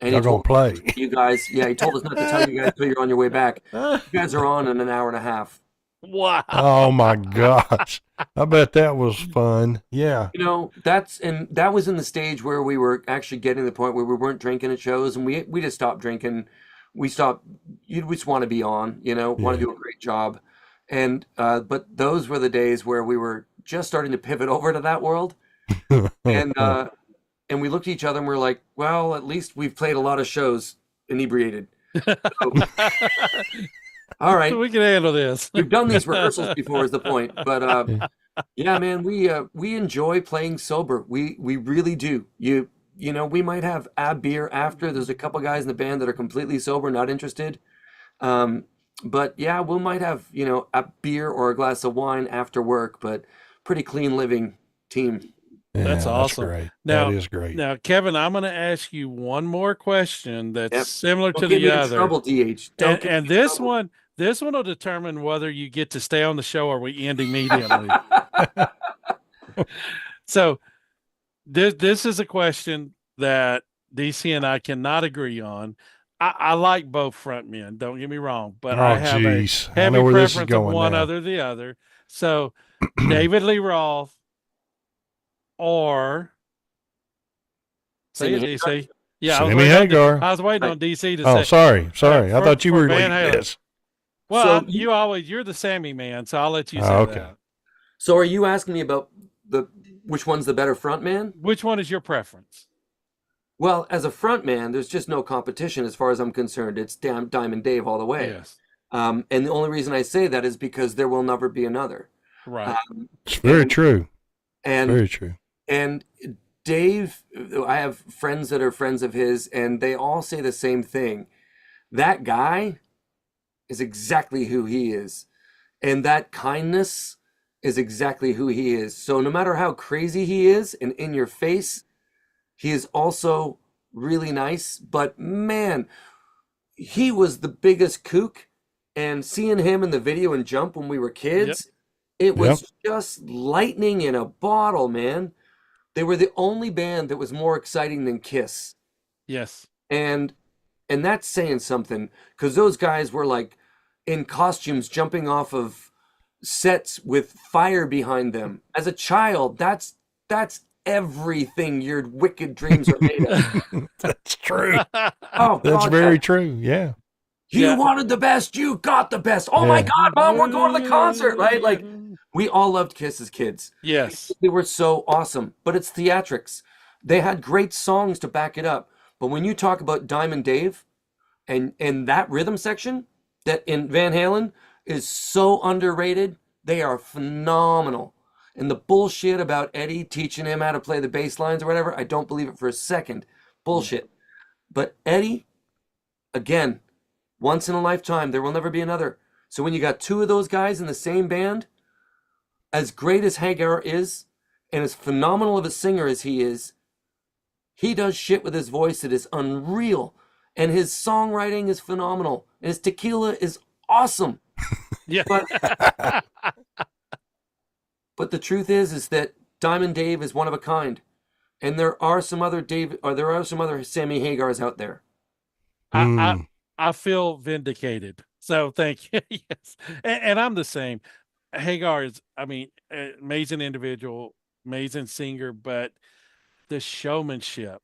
And Y'all he gonna told play. you guys, yeah, he told us not to tell you guys until you're on your way back. You guys are on in an hour and a half." Wow. Oh my gosh. I bet that was fun. Yeah. You know, that was in the stage where we were actually getting to the point where we weren't drinking at shows, and we just stopped drinking. We stopped. You just want to be on, want to do a great job, and but those were the days where we were just starting to pivot over to that world, and and we looked at each other and we're like, well, at least we've played a lot of shows inebriated. So, all right, We can handle this. we've done these rehearsals before is the point, but yeah, man, we enjoy playing sober. We really do. We might have a beer after. There's a couple guys in the band that are completely sober, not interested. But yeah, we might have a beer or a glass of wine after work, but pretty clean living team. Yeah, That's awesome. Great. Now, that is great. Now, Kevin, I'm going to ask you one more question that's Yep. similar Don't to get the me in other. trouble, DH. Don't And, get and me in this trouble. one will determine whether you get to stay on the show or we end immediately. So this is a question that DC and I cannot agree on. I like both front men, don't get me wrong, but I have geez. a I heavy know where this is preference of going one now. other the other. So David Lee Roth or say it, Sammy DC. Yeah, Sammy Hagar. I was waiting on DC to Oh, say. sorry. I for- thought you for were Van like Halen. this. Well, So you're the Sammy man, so I'll let you say Okay. that. So are you asking me about which one's the better front man? Which one is your preference? Well, as a front man, there's just no competition as far as I'm concerned. It's Diamond Dave all the way. Yes, And the only reason I say that is because there will never be another. right. It's very true. And Very true. and Dave, I have friends that are friends of his, and they all say the same thing. That guy is exactly who he is. And that kindness is exactly who he is. So no matter how crazy he is and in your face, he is also really nice. But man, he was the biggest kook. And seeing him in the video and Jump when we were kids, it was just lightning in a bottle, man. They were the only band that was more exciting than Kiss. Yes. And that's saying something, because those guys were like in costumes jumping off of sets with fire behind them. As a child, that's everything your wicked dreams are made of. That's true. Oh, That's God, very yeah. true. Yeah. You Yeah. wanted the best, you got the best. Oh my Yeah. God, Mom, we're going to the concert, right? Like, we all loved Kiss as kids. Yes. They were so awesome, but it's theatrics. They had great songs to back it up. But when you talk about Diamond Dave and that rhythm section that in Van Halen is so underrated, they are phenomenal. And the bullshit about Eddie teaching him how to play the bass lines or whatever, I don't believe it for a second. Bullshit. But Eddie, again, once in a lifetime, there will never be another. So when you got two of those guys in the same band, as great as Hagar is, and as phenomenal of a singer as he is, he does shit with his voice that is unreal. And his songwriting is phenomenal. And his tequila is awesome. Yeah. But the truth is that Diamond Dave is one of a kind. And there are some other Sammy Hagars out there. I feel vindicated. So thank you. Yes. And I'm the same. Hagar is, I mean, amazing individual, amazing singer, but the showmanship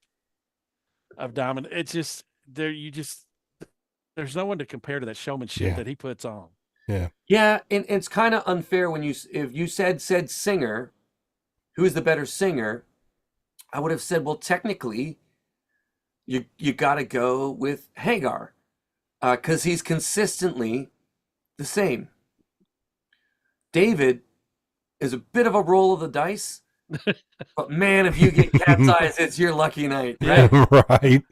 of Diamond, it's just there's no one to compare to that showmanship that he puts on. Yeah. Yeah, and it's kind of unfair when if you said singer, who's the better singer, I would have said, well, technically, you got to go with Hagar, because he's consistently the same. David is a bit of a roll of the dice, but man, if you get cat's eyes, it's your lucky night, right? Right.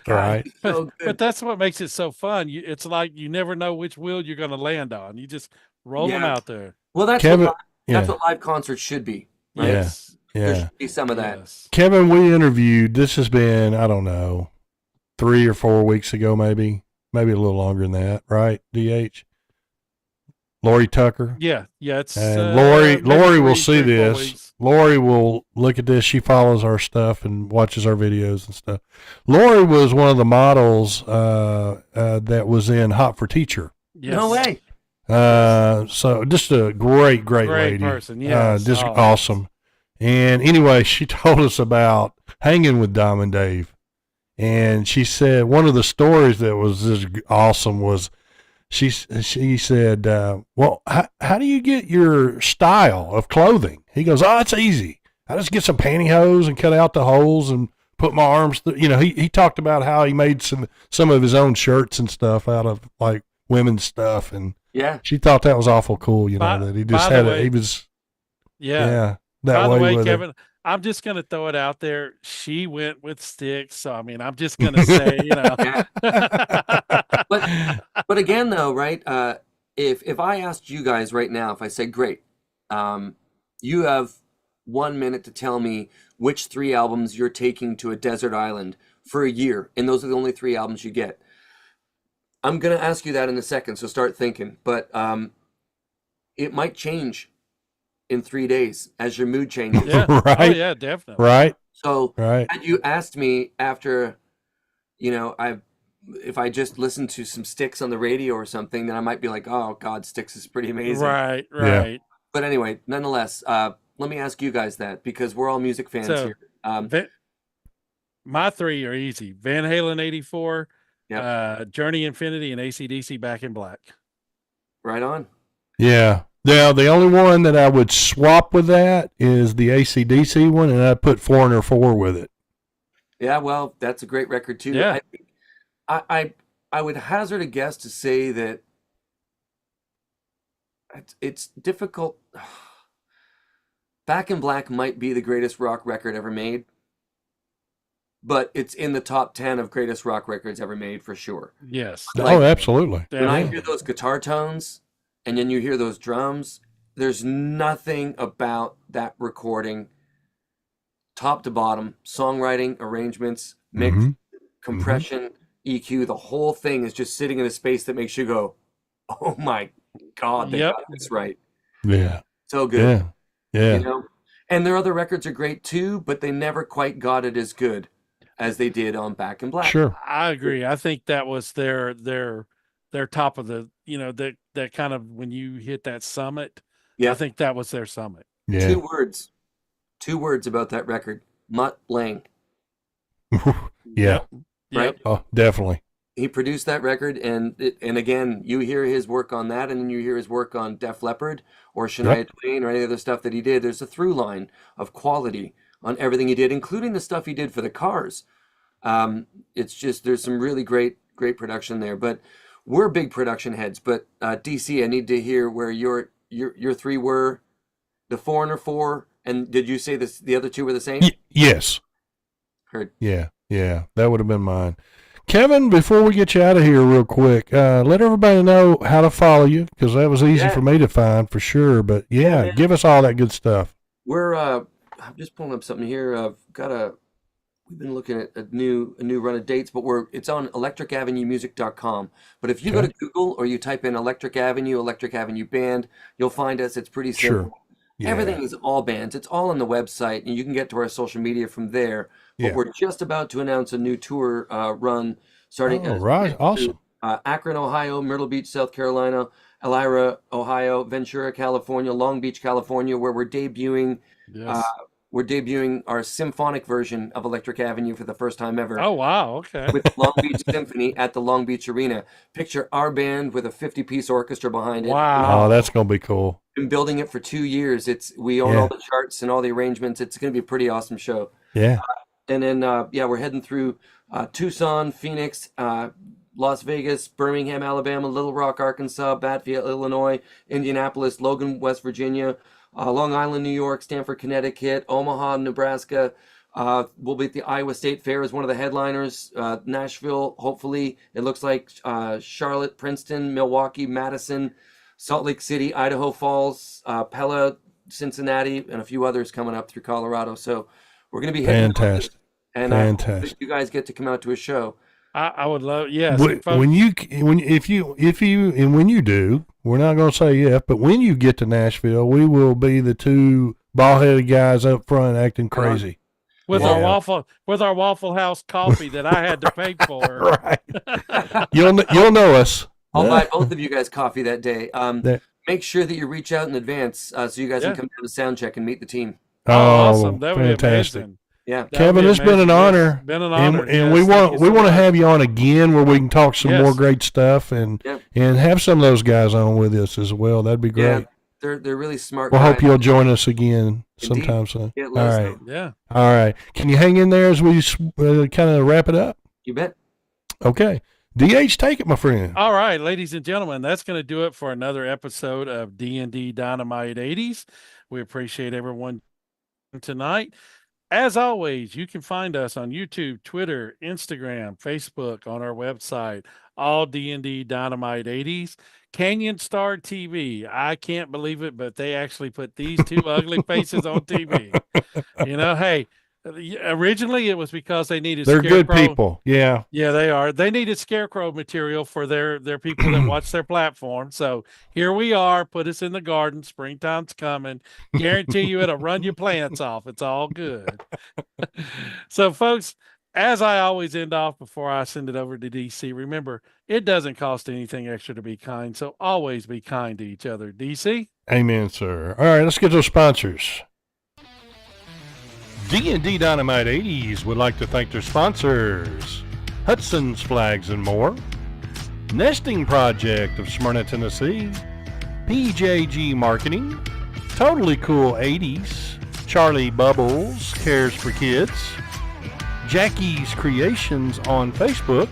God, Right. he's so good. But that's what makes it so fun. It's like you never know which wheel you're going to land on. You just Roll them Yeah. out there. Well, that's Kevin, that's yeah. what live concerts should be, right? Yes. There Yeah. should be some of that. Yes. Kevin, we interviewed, this has been, I don't know, 3 or 4 weeks ago, maybe a little longer than that, right? DH? Lori Tucker. Yeah. Yeah. It's And maybe Lori will 3, see 4 this. weeks. Lori will look at this. She follows our stuff and watches our videos and stuff. Lori was one of the models that was in Hot for Teacher. Yes. No way. So just a great lady. Person. Yes. Just awesome. And anyway, she told us about hanging with Diamond Dave. And she said one of the stories that was just awesome was she said, well, how do you get your style of clothing? He goes, oh, it's easy. I just get some pantyhose and cut out the holes and put my arms, he talked about how he made some of his own shirts and stuff out of like women's stuff. And Yeah. she thought that was awful cool, that he just had it. He was, Yeah. that By the way, with Kevin, I'm just going to throw it out there. She went with sticks. So, I mean, I'm just going to say, But again, though, right? If I asked you guys right now, if I said, great, you have 1 minute to tell me which 3 albums you're taking to a desert island for a year, and those are the only 3 albums you get. I'm going to ask you that in a second, so start thinking. But it might change in 3 days as your mood changes. Yeah. Right. Oh, yeah, definitely. Right. So Right. had you asked me after, if I just listened to some Styx on the radio or something, then I might be like, oh God, Styx is pretty amazing. Right. But anyway, nonetheless, let me ask you guys that because we're all music fans So, here. my 3 are easy. Van Halen 84, Yep. Journey Infinity, and AC/DC Back in Black. Right on. Yeah. Now, the only one that I would swap with that is the AC/DC one, and I'd put Foreigner 4 with it. Yeah, well, that's a great record too. Yeah. I would hazard a guess to say that it's difficult. Back in Black might be the greatest rock record ever made, but it's in the top 10 of greatest rock records ever made for sure. Yes. Oh, absolutely. When I hear those guitar tones and then you hear those drums, there's nothing about that recording, top to bottom, songwriting, arrangements, mix, compression, EQ, the whole thing is just sitting in a space that makes you go, oh my God, they got this right. Yeah. So good. Yeah. And their other records are great too, but they never quite got it as good as they did on Back in Black. Sure. I agree. I think that was their top of the, that kind of when you hit that summit. Yeah. I think that was their summit. Yeah. 2 words about that record. Mutt Lange. Yeah. Right? Oh, definitely. He produced that record, and again, you hear his work on that, and then you hear his work on Def Leppard or Shania Twain or any other stuff that he did. There's a through line of quality on everything he did, including the stuff he did for the Cars. It's just there's some really great production there. But we're big production heads. But DC, I need to hear where your 3 were. The Foreigner 4, and did you say the other 2 were the same? Yes. Heard. Yeah, that would have been mine. Kevin, before we get you out of here real quick, let everybody know how to follow you, because that was easy for me to find for sure. But give us all that good stuff. We're I'm just pulling up something here. We've been looking at a new run of dates, but it's on electricavenuemusic.com. But if you go to Google or you type in Electric Avenue Band, you'll find us. It's pretty simple. Sure. Yeah. Everything is all bands. It's all on the website, and you can get to our social media from there. But we're just about to announce a new tour run starting awesome. Akron, Ohio, Myrtle Beach, South Carolina, Elmira, Ohio, Ventura, California, Long Beach, California, where we're debuting. Yes. We're debuting our symphonic version of Electric Avenue for the first time ever. Oh, wow. Okay. With Long Beach Symphony at the Long Beach Arena. Picture our band with a 50-piece orchestra behind it. Wow. Oh, that's going to be cool. Been building it for 2 years. We own all the charts and all the arrangements. It's going to be a pretty awesome show. Yeah. And then, we're heading through Tucson, Phoenix, Las Vegas, Birmingham, Alabama, Little Rock, Arkansas, Batavia, Illinois, Indianapolis, Logan, West Virginia, Long Island, New York, Stamford, Connecticut, Omaha, Nebraska. We'll be at the Iowa State Fair as one of the headliners. Nashville, hopefully. It looks like Charlotte, Princeton, Milwaukee, Madison, Salt Lake City, Idaho Falls, Pella, Cincinnati, and a few others coming up through Colorado. So we're going to be hitting Fantastic. and I hope that you guys get to come out to a show. I would love, yes. When you do, we're not going to say if, but when you get to Nashville, we will be the two bald-headed guys up front acting crazy with our Waffle House coffee that I had to pay for. Right. You'll know us. I'll buy both of you guys coffee that day. Make sure that you reach out in advance so you guys can come to the sound check and meet the team. Oh, awesome! That would fantastic. be amazing. Yeah, Kevin, it's been an honor. It's been an honor, and we want to have you on again where we can talk some more great stuff and have some of those guys on with us as well. That'd be great. Yeah, they're really smart. We'll hope you'll join us again sometime soon. Yeah, all right. Yeah. All right. Can you hang in there as we kind of wrap it up? You bet. Okay. DH, take it, my friend. All right, ladies and gentlemen, that's going to do it for another episode of D&D Dynamite 80s. We appreciate everyone tonight. As always, you can find us on YouTube, Twitter, Instagram, Facebook, on our website, all D&D Dynamite 80s. Canyon Star TV. I can't believe it, but they actually put these two ugly faces on TV. Hey, originally it was because they needed They're Scarecrow. good people. Yeah. Yeah, they are. They needed Scarecrow material for their people that watch their platform. So here we are. Put us in the garden. Springtime's coming. Guarantee you it'll run your plants off. It's all good. So, folks, as I always end off before I send it over to DC, remember, it doesn't cost anything extra to be kind. So always be kind to each other. DC? Amen, sir. All right, let's get those sponsors. D&D Dynamite 80s would like to thank their sponsors, Hudson's Flags and More, Nesting Project of Smyrna, Tennessee, PJG Marketing, Totally Cool 80s, Charlie Bubbles Cares for Kids, Jackie's Creations on Facebook,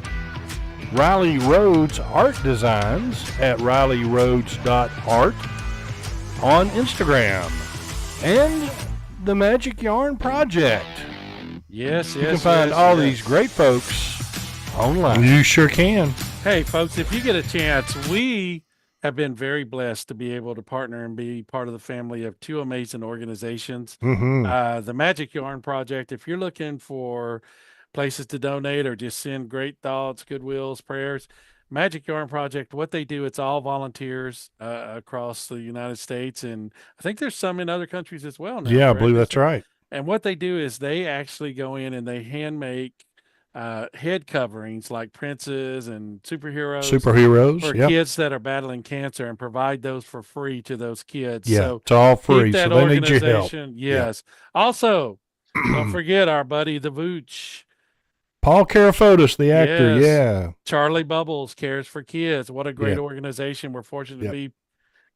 Riley Rhodes Art Designs at RileyRhodes.art on Instagram, and the Magic Yarn Project. Yes, you can find all these great folks online. You sure can. Hey, folks, if you get a chance, we have been very blessed to be able to partner and be part of the family of two amazing organizations. The Magic Yarn Project, if you're looking for places to donate or just send great thoughts, goodwills, prayers, Magic Yarn Project, what they do, it's all volunteers across the United States, and I think there's some in other countries as well now. Yeah, I believe that's right. And what they do is they actually go in and they hand make head coverings like princes and superheroes for kids that are battling cancer and provide those for free to those kids. Yeah, so it's all free, that so they need your help. Yes. Yeah. Also, don't forget our buddy, the Vooch. Paul Karafotis, the actor, yeah. Charlie Bubbles Cares for Kids. What a great organization. We're fortunate to be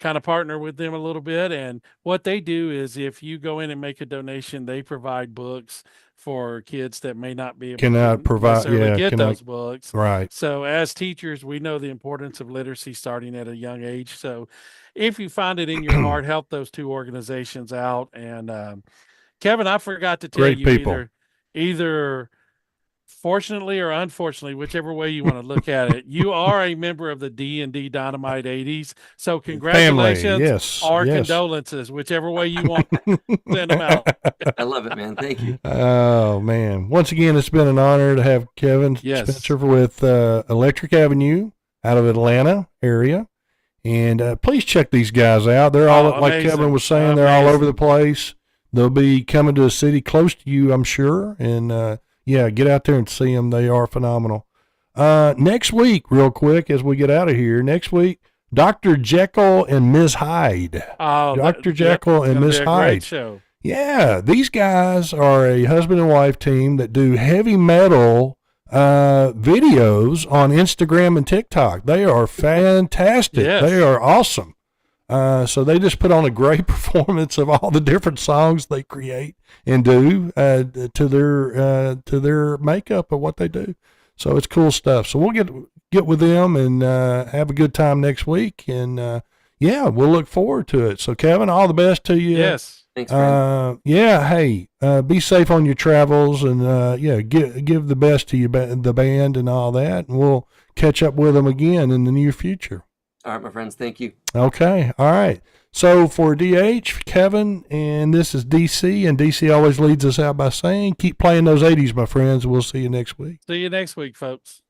kind of partner with them a little bit. And what they do is if you go in and make a donation, they provide books for kids that may not be able to get those books. Right. So as teachers, we know the importance of literacy starting at a young age. So if you find it in your heart, help those two organizations out. And Kevin, I forgot to tell you either fortunately or unfortunately, whichever way you want to look at it, you are a member of the D&D Dynamite 80s. So congratulations condolences, whichever way you want to send them out. I love it, man. Thank you. Oh, man. Once again, it's been an honor to have Kevin Spencer with Electric Avenue out of Atlanta area. And please check these guys out. They're all, like Kevin was saying, they're all over the place. They'll be coming to a city close to you, I'm sure. And, get out there and see them. They are phenomenal. Next week, real quick, as we get out of here, next week, Dr. Jekyll and Ms. Hyde. Dr. Jekyll and Ms. Hyde. Great show. Yeah, these guys are a husband and wife team that do heavy metal videos on Instagram and TikTok. They are fantastic. Yes. They are awesome. So they just put on a great performance of all the different songs they create and do to their makeup of what they do. So it's cool stuff. So we'll get with them and have a good time next week. And we'll look forward to it. So Kevin, all the best to you. Yes. Thanks, man. Hey, be safe on your travels and give the best to the band and all that. And we'll catch up with them again in the near future. All right, my friends. Thank you. Okay. All right. So for DH, Kevin, and this is DC, and DC always leads us out by saying, keep playing those 80s, my friends. We'll see you next week. See you next week, folks.